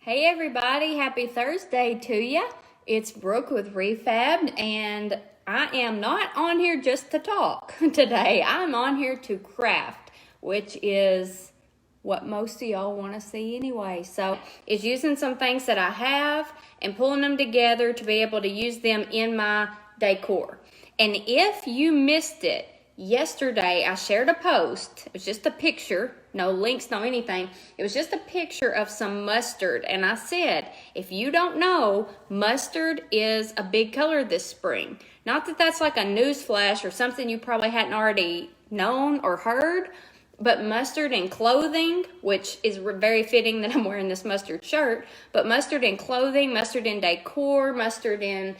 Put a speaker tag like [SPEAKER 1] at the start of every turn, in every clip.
[SPEAKER 1] Hey everybody, happy Thursday to you. It's Brooke with Re-Fabbed, and I am not on here just to talk today. I'm on here to craft, which is what most of y'all want to see anyway. So it's using some things that I have and pulling them together to be able to use them in my decor. And if you missed it, yesterday I shared a post. It was just a picture, no links, no anything. It was just a picture of some mustard, and I said, if you don't know, mustard is a big color this spring. Not that that's like a news flash or something you probably hadn't already known or heard, but mustard in clothing, which is very fitting that I'm wearing this mustard shirt, but mustard in clothing, mustard in decor, mustard in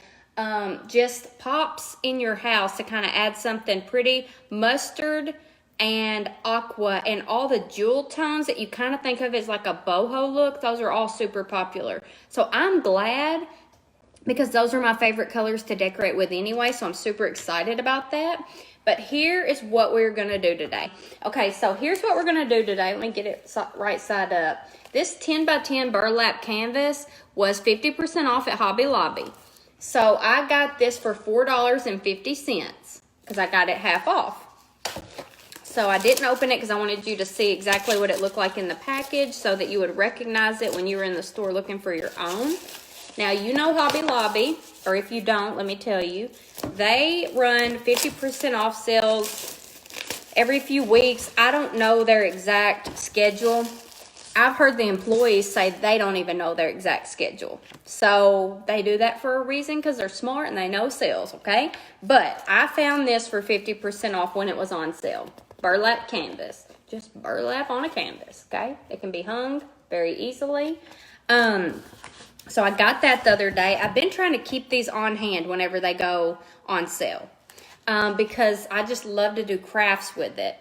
[SPEAKER 1] just pops in your house to kind of add something pretty. Mustard and aqua and all the jewel tones that you kind of think of as like a boho look, those are all super popular. So I'm glad, because those are my favorite colors to decorate with anyway, so I'm super excited about that. But here is what we're going to do today. Okay, so here's what we're going to do today. Let me get it right side up. This 10 by 10 burlap canvas was 50% off at Hobby Lobby. So I got this for $4.50 because I got it half off. So I didn't open it because I wanted you to see exactly what it looked like in the package so that you would recognize it when you were in the store looking for your own. Now, you know Hobby Lobby, or if you don't, let me tell you, they run 50% off sales every few weeks. I don't know their exact schedule. I've heard the employees say they don't even know their exact schedule. So they do that for a reason, because they're smart and they know sales, okay? But I found this for 50% off when it was on sale. Burlap canvas. Just burlap on a canvas, okay? It can be hung very easily. So I got that the other day. I've been trying to keep these on hand whenever they go on sale, because I just love to do crafts with it.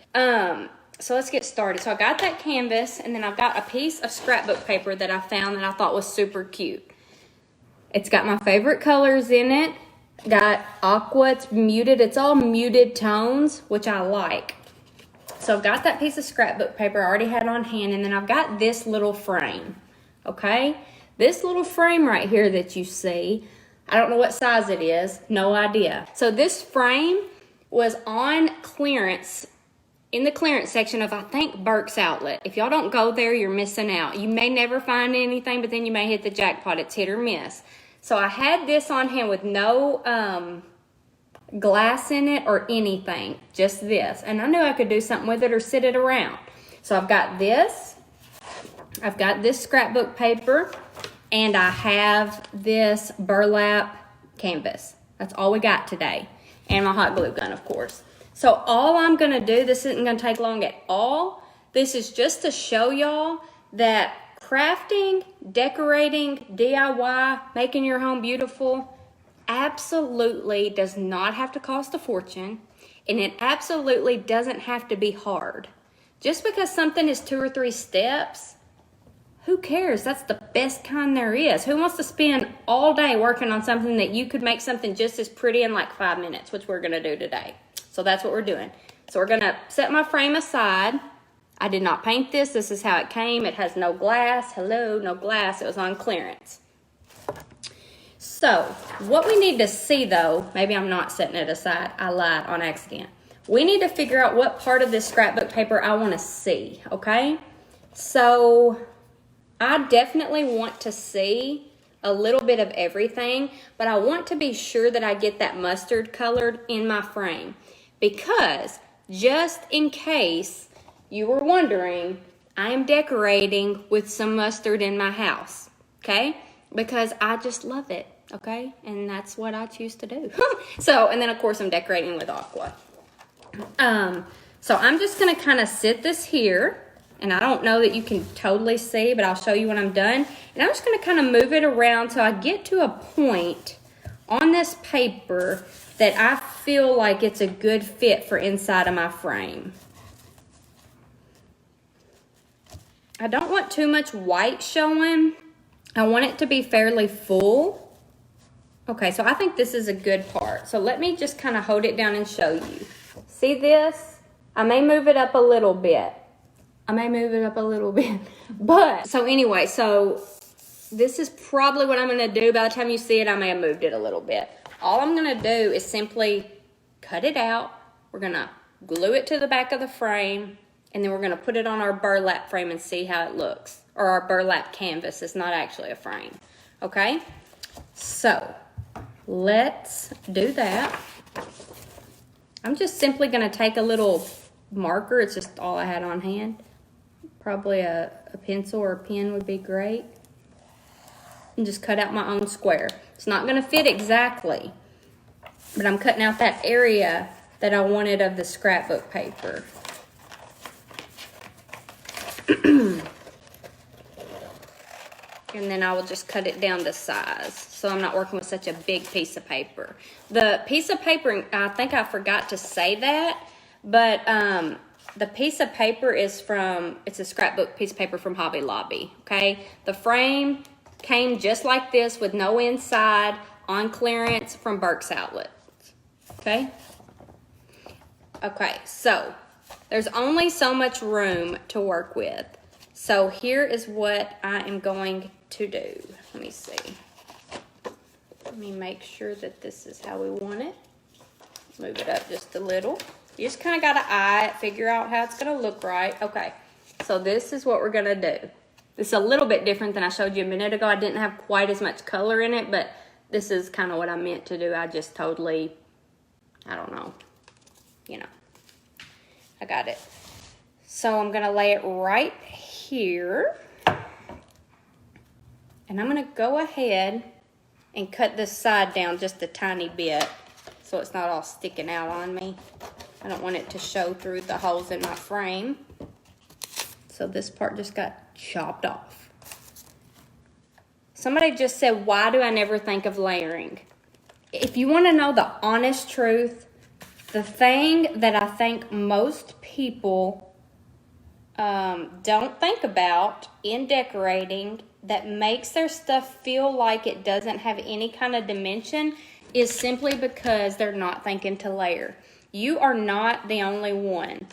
[SPEAKER 1] So let's get started. So I got that canvas, and then I've got a piece of scrapbook paper that I found that I thought was super cute. It's got my favorite colors in it. Got aqua, it's muted. It's all muted tones, which I like. So I've got that piece of scrapbook paper I already had on hand, and then I've got this little frame, okay? This little frame right here that you see, I don't know what size it is, no idea. So this frame was on clearance, in the clearance section of, I think, Burke's Outlet. If y'all don't go there, you're missing out. You may never find anything, but then you may hit the jackpot. It's hit or miss. So I had this on hand with no glass in it or anything, just this. And I knew I could do something with it or sit it around. So I've got this scrapbook paper, and I have this burlap canvas. That's all we got today. And my hot glue gun, of course. So all I'm going to do, this isn't going to take long at all. This is just to show y'all that crafting, decorating, DIY, making your home beautiful, absolutely does not have to cost a fortune, and it absolutely doesn't have to be hard. Just because something is 2 or 3 steps, who cares? That's the best kind there is. Who wants to spend all day working on something that you could make something just as pretty in like 5 minutes, which we're going to do today. So that's what we're doing. So we're going to set my frame aside. I did not paint this. This is how it came. It has no glass. Hello, no glass. It was on clearance. So what we need to see, though, maybe I'm not setting it aside. I lied on accident. We need to figure out what part of this scrapbook paper I want to see, okay? So I definitely want to see a little bit of everything, but I want to be sure that I get that mustard colored in my frame, because just in case you were wondering, I am decorating with some mustard in my house, okay? Because I just love it, okay? And that's what I choose to do. So, and then of course I'm decorating with aqua. So I'm just gonna kind of sit this here. And I don't know that you can totally see, but I'll show you when I'm done. And I'm just going to kind of move it around till I get to a point on this paper that I feel like it's a good fit for inside of my frame. I don't want too much white showing. I want it to be fairly full. Okay, so I think this is a good part. So let me just kind of hold it down and show you. See this? I may move it up a little bit. But so anyway, so this is probably what I'm gonna do. By the time you see it, I may have moved it a little bit. All I'm gonna do is simply cut it out. We're gonna glue it to the back of the frame, and then we're gonna put it on our burlap frame and see how it looks. Or our burlap canvas, it's not actually a frame, okay? So, let's do that. I'm just simply gonna take a little marker. It's just all I had on hand. Probably a pencil or a pen would be great. And just cut out my own square. It's not gonna fit exactly, but I'm cutting out that area that I wanted of the scrapbook paper. And then I will just cut it down to size, so I'm not working with such a big piece of paper. The piece of paper, I think I forgot to say that, but the piece of paper is from, it's a scrapbook piece of paper from Hobby Lobby, okay? The frame came just like this with no inside, on clearance from Burke's Outlet, okay? Okay, so there's only so much room to work with. So here is what I am going to do. Let me see. Let me make sure that this is how we want it. Move it up just a little. You just kind of got to eye it, figure out how it's going to look right. Okay, so this is what we're going to do. This is a little bit different than I showed you a minute ago. I didn't have quite as much color in it, but this is kind of what I meant to do. I just totally, I don't know, you know. I got it. So I'm going to lay it right here. And I'm going to go ahead and cut this side down just a tiny bit so it's not all sticking out on me. I don't want it to show through the holes in my frame. So this part just got chopped off. Somebody just said, why do I never think of layering? If you want to know the honest truth, the thing that I think most people don't think about in decorating that makes their stuff feel like it doesn't have any kind of dimension is simply because they're not thinking to layer. You are not the only one.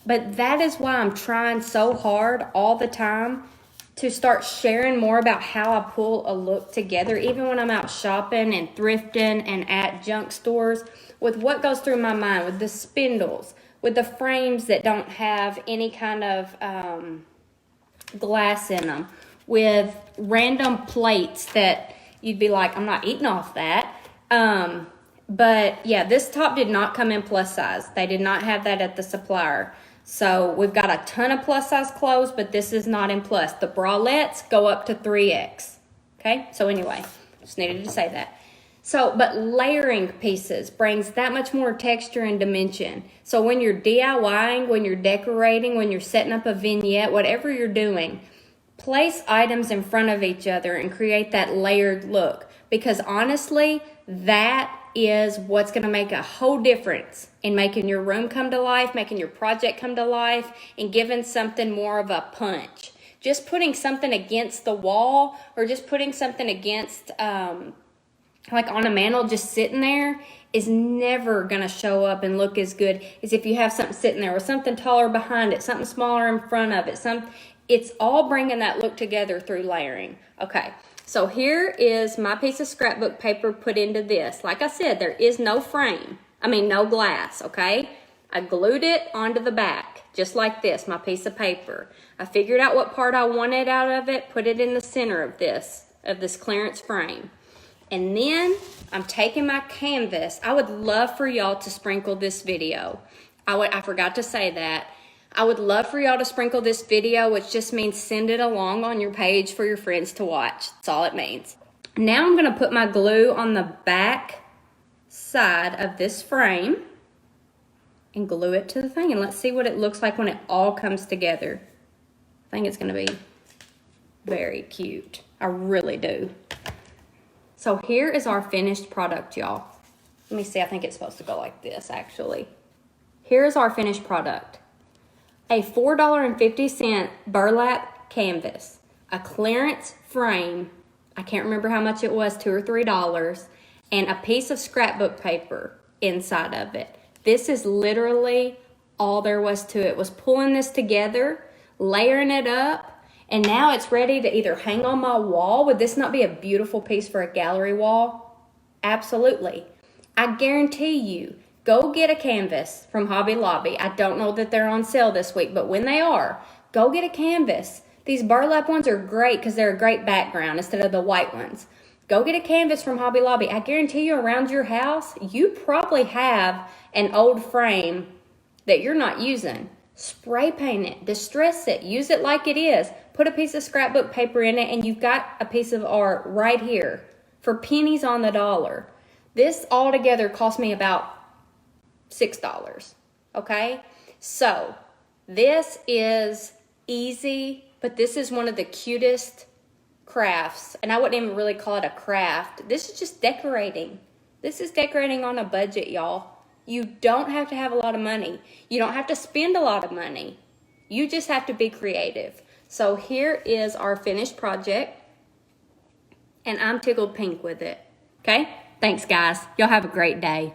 [SPEAKER 1] But that is why I'm trying so hard all the time to start sharing more about how I pull a look together, even when I'm out shopping and thrifting and at junk stores, with what goes through my mind, with the spindles, with the frames that don't have any kind of glass in them, with random plates that you'd be like, I'm not eating off that. But yeah, this top did not come in plus size. They did not have that at the supplier. So we've got a ton of plus size clothes, but this is not in plus. The bralettes go up to 3X. Okay, so anyway, just needed to say that. So, but layering pieces brings that much more texture and dimension. So when you're DIYing, when you're decorating, when you're setting up a vignette, whatever you're doing, place items in front of each other and create that layered look. Because honestly, that is what's going to make a whole difference in making your room come to life, making your project come to life, and giving something more of a punch. Just putting something against the wall or just putting something against, like on a mantle just sitting there is never going to show up and look as good as if you have something sitting there with something taller behind it, something smaller in front of it. It's all bringing that look together through layering. Okay. So here is my piece of scrapbook paper put into this. Like I said, there is no frame. No glass, okay? I glued it onto the back, just like this, my piece of paper. I figured out what part I wanted out of it, put it in the center of this clearance frame. And then I'm taking my canvas. I would love for y'all to sprinkle this video. I forgot to say that. I would love for y'all to sprinkle this video, which just means send it along on your page for your friends to watch. That's all it means. Now I'm going to put my glue on the back side of this frame and glue it to the thing. And let's see what it looks like when it all comes together. I think it's going to be very cute. I really do. So here is our finished product, y'all. Let me see. I think it's supposed to go like this, actually. Here's our finished product. A $4.50 burlap canvas, a clearance frame, I can't remember how much it was, $2 or $3, and a piece of scrapbook paper inside of it. This is literally all there was to it, was pulling this together, layering it up, And now it's ready to either hang on my wall. Would this not be a beautiful piece for a gallery wall? Absolutely. I guarantee you, go get a canvas from Hobby Lobby. I don't know that they're on sale this week, but when they are, go get a canvas. These burlap ones are great because they're a great background instead of the white ones. Go get a canvas from Hobby Lobby. I guarantee you around your house, you probably have an old frame that you're not using. Spray paint it, distress it, use it like it is. Put a piece of scrapbook paper in it and you've got a piece of art right here for pennies on the dollar. This altogether cost me about $6, okay? So this is easy, but this is one of the cutest crafts, and I wouldn't even really call it a craft. This is just decorating. This is decorating on a budget, y'all. You don't have to have a lot of money. You don't have to spend a lot of money. You just have to be creative. So here is our finished project, and I'm tickled pink with it. Okay? Thanks, guys. Y'all have a great day.